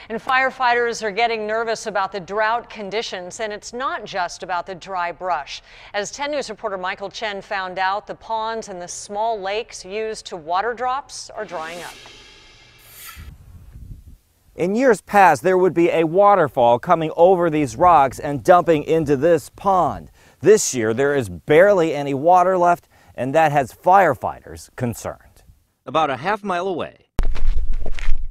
And firefighters are getting nervous about the drought conditions, and it's not just about the dry brush. As 10 News reporter Michael Chen found out, the ponds and the small lakes used to water drops are drying up. In years past, there would be a waterfall coming over these rocks and dumping into this pond. This year, there is barely any water left, and that has firefighters concerned. About a half-mile away,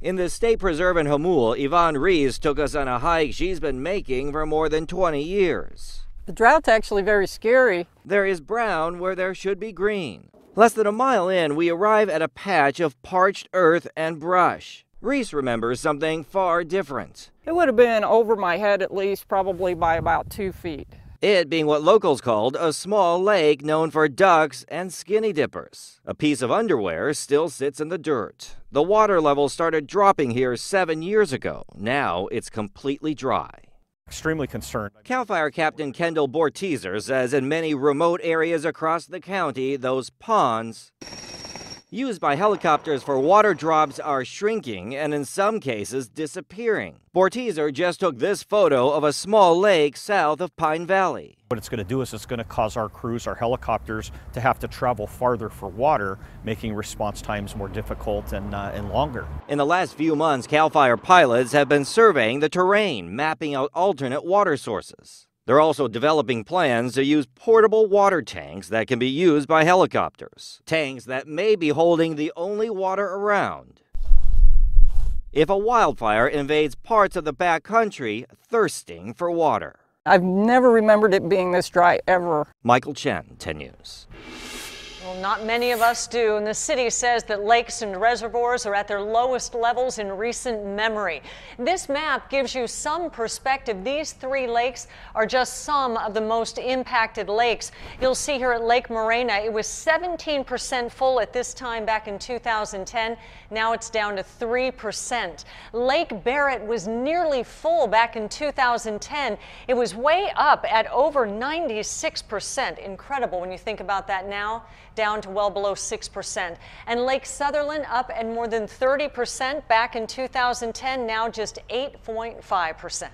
in the state preserve in Hamul, Yvonne Rees took us on a hike she's been making for more than 20 years. The drought's actually very scary. There is brown where there should be green. Less than a mile in, we arrive at a patch of parched earth and brush. Rees remembers something far different. It would have been over my head at least, probably by about 2 feet. It being what locals called a small lake known for ducks and skinny dippers. A piece of underwear still sits in the dirt. The water level started dropping here 7 years ago. Now it's completely dry. Extremely concerned. CAL FIRE Captain Kendall Borteaser says in many remote areas across the county, those ponds used by helicopters for water drops are shrinking and in some cases disappearing. Borteaser just took this photo of a small lake south of Pine Valley. What it's going to do is it's going to cause our crews, our helicopters, to have to travel farther for water, making response times more difficult and longer. In the last few months, CAL FIRE pilots have been surveying the terrain, mapping out alternate water sources. They're also developing plans to use portable water tanks that can be used by helicopters. Tanks that may be holding the only water around if a wildfire invades parts of the backcountry thirsting for water. I've never remembered it being this dry ever. Michael Chen, 10 News. Well, not many of us do, and the city says that lakes and reservoirs are at their lowest levels in recent memory. This map gives you some perspective. These 3 lakes are just some of the most impacted lakes. You'll see here at Lake Morena, it was 17% full at this time back in 2010. Now it's down to 3%. Lake Barrett was nearly full back in 2010. It was way up at over 96%. Incredible when you think about that now. Down to well below 6%. And Lake Sutherland up at more than 30% back in 2010, now just 8.5%.